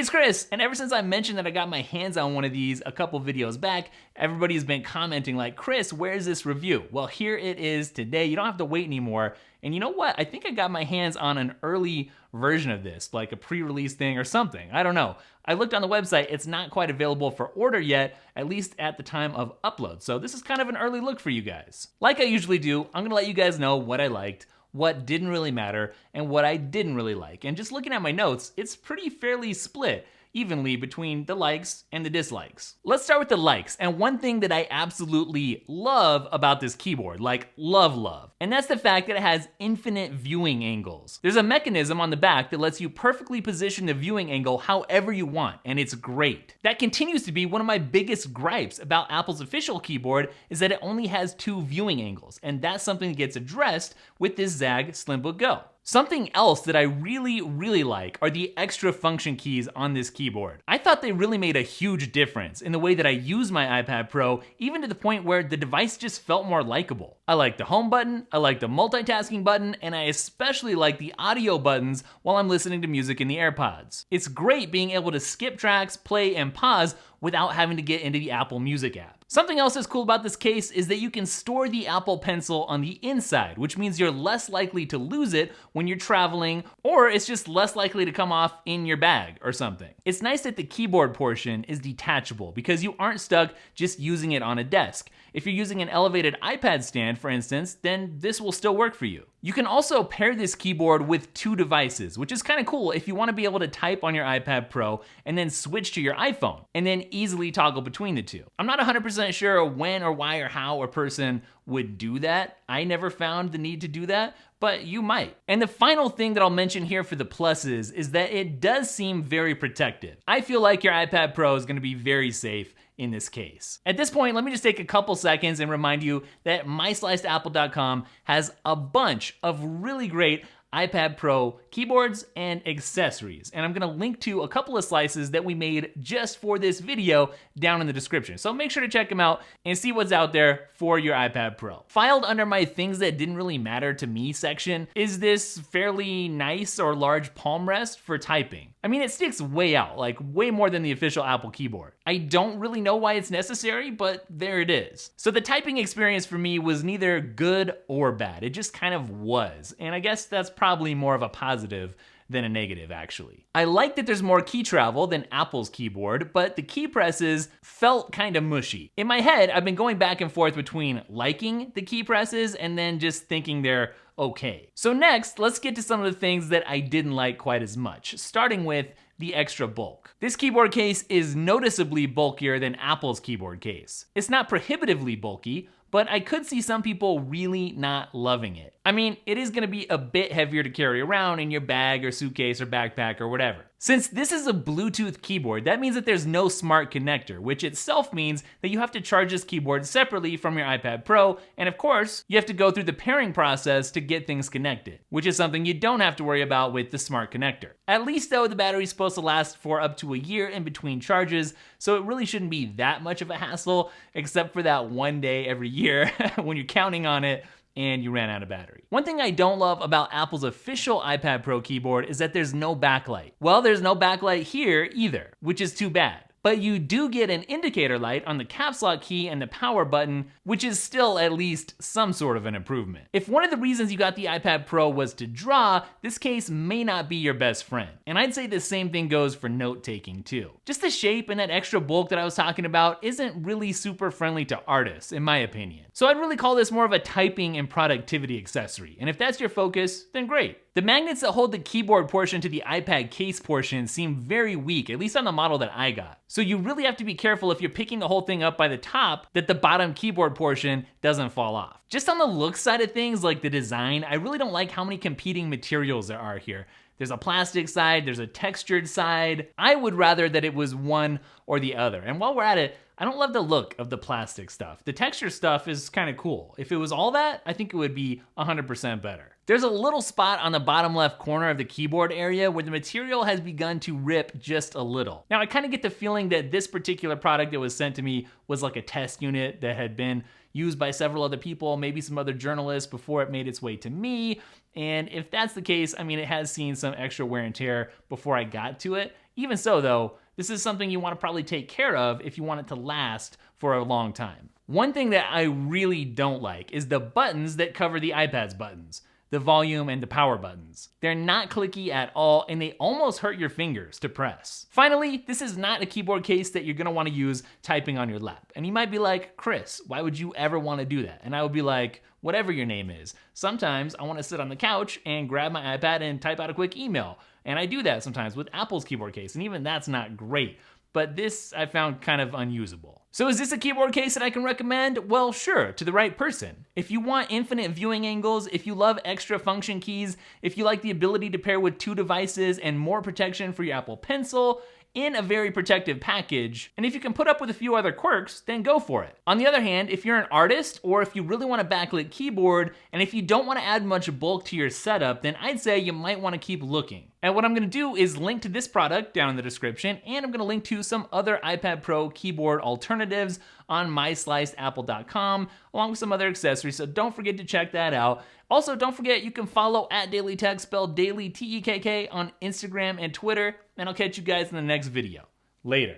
it's Chris, and ever since I mentioned that I got my hands on one of these a couple videos back, everybody's been commenting like, Chris, where's this review? Well, here it is today. You don't have to wait anymore. And you know what? I think I got my hands on an early version of this, like a pre-release thing or something. I don't know. I looked on the website. It's not quite available for order yet, at least at the time of upload. So this is kind of an early look for you guys. Like I usually do, I'm gonna let you guys know what I liked, what didn't really matter, and what I didn't really like. And just looking at my notes, it's pretty fairly split evenly between the likes and the dislikes. Let's start with the likes, and one thing that I absolutely love about this keyboard, like love, and that's the fact that it has infinite viewing angles. There's a mechanism on the back that lets you perfectly position the viewing angle however you want, and it's great. That continues to be one of my biggest gripes about Apple's official keyboard is that it only has 2 viewing angles, and that's something that gets addressed with this Zagg Slim Book Go. Something else that I really like are the extra function keys on this keyboard. I thought they really made a huge difference in the way that I use my iPad Pro, even to the point where the device just felt more likable. I like the home button, I like the multitasking button, and I especially like the audio buttons while I'm listening to music in the AirPods. It's great being able to skip tracks, play, and pause without having to get into the Apple Music app. Something else that's cool about this case is that you can store the Apple Pencil on the inside, which means you're less likely to lose it when you're traveling, or it's just less likely to come off in your bag or something. It's nice that the keyboard portion is detachable because you aren't stuck just using it on a desk. If you're using an elevated iPad stand, for instance, then this will still work for you. You can also pair this keyboard with 2 devices, which is kind of cool if you want to be able to type on your iPad Pro and then switch to your iPhone, and then easily toggle between the 2. I'm not 100% sure when or why or how a person would do that. I never found the need to do that, but you might. And the final thing that I'll mention here for the pluses is that it does seem very protective. I feel like your iPad Pro is going to be very safe in this case. At this point, let me just take a couple seconds and remind you that myslicedapple.com has a bunch of really great iPad Pro keyboards and accessories. And I'm gonna link to a couple of slices that we made just for this video down in the description. So make sure to check them out and see what's out there for your iPad Pro. Filed under my things that didn't really matter to me section is this fairly nice or large palm rest for typing. I mean, it sticks way out, like way more than the official Apple keyboard. I don't really know why it's necessary, but there it is. So the typing experience for me was neither good or bad. It just kind of was. And I guess that's probably more of a positive than a negative, actually. I like that there's more key travel than Apple's keyboard, but the key presses felt kind of mushy. In my head, I've been going back and forth between liking the key presses and then just thinking they're okay. So next, let's get to some of the things that I didn't like quite as much, starting with the extra bulk. This keyboard case is noticeably bulkier than Apple's keyboard case. It's not prohibitively bulky, but I could see some people really not loving it. I mean, it is gonna be a bit heavier to carry around in your bag or suitcase or backpack or whatever. Since this is a Bluetooth keyboard, that means that there's no smart connector, which itself means that you have to charge this keyboard separately from your iPad Pro, and of course, you have to go through the pairing process to get things connected, which is something you don't have to worry about with the smart connector. At least though, the battery's supposed to last for up to a year in between charges, so it really shouldn't be that much of a hassle, except for that one day every year when you're counting on it and you ran out of battery. One thing I don't love about Apple's official iPad Pro keyboard is that there's no backlight. Well, there's no backlight here either, which is too bad. But you do get an indicator light on the caps lock key and the power button, which is still at least some sort of an improvement. If one of the reasons you got the iPad Pro was to draw, this case may not be your best friend. And I'd say the same thing goes for note-taking too. Just the shape and that extra bulk that I was talking about isn't really super friendly to artists, in my opinion. So I'd really call this more of a typing and productivity accessory. And if that's your focus, then great. The magnets that hold the keyboard portion to the iPad case portion seem very weak, at least on the model that I got. So you really have to be careful if you're picking the whole thing up by the top that the bottom keyboard portion doesn't fall off. Just on the look side of things, like the design, I really don't like how many competing materials there are here. There's a plastic side, there's a textured side. I would rather that it was one or the other. And while we're at it, I don't love the look of the plastic stuff. The texture stuff is kind of cool. If it was all that, I think it would be 100% better. There's a little spot on the bottom left corner of the keyboard area where the material has begun to rip just a little. Now I kind of get the feeling that this particular product that was sent to me was like a test unit that had been used by several other people, maybe some other journalists before it made its way to me. And if that's the case, I mean, it has seen some extra wear and tear before I got to it. Even so though, this is something you want to probably take care of if you want it to last for a long time. One thing that I really don't like is the buttons that cover the iPad's buttons. The volume and the power buttons. They're not clicky at all, and they almost hurt your fingers to press. Finally, this is not a keyboard case that you're gonna wanna use typing on your lap. And you might be like, Chris, why would you ever wanna do that? And I would be like, whatever your name is. Sometimes I wanna sit on the couch and grab my iPad and type out a quick email. And I do that sometimes with Apple's keyboard case, and even that's not great. But this I found kind of unusable. So is this a keyboard case that I can recommend? Well, sure, to the right person. If you want infinite viewing angles, if you love extra function keys, if you like the ability to pair with 2 devices and more protection for your Apple Pencil, in a very protective package, and if you can put up with a few other quirks, then go for it. On the other hand, if you're an artist, or if you really want a backlit keyboard, and if you don't want to add much bulk to your setup, then I'd say you might want to keep looking. And what I'm gonna do is link to this product down in the description, and I'm gonna link to some other iPad Pro keyboard alternatives on myslicedapple.com, along with some other accessories, so don't forget to check that out. Also, don't forget you can follow @DailyTech, spelled Daily Tekk, on Instagram and Twitter, and I'll catch you guys in the next video. Later.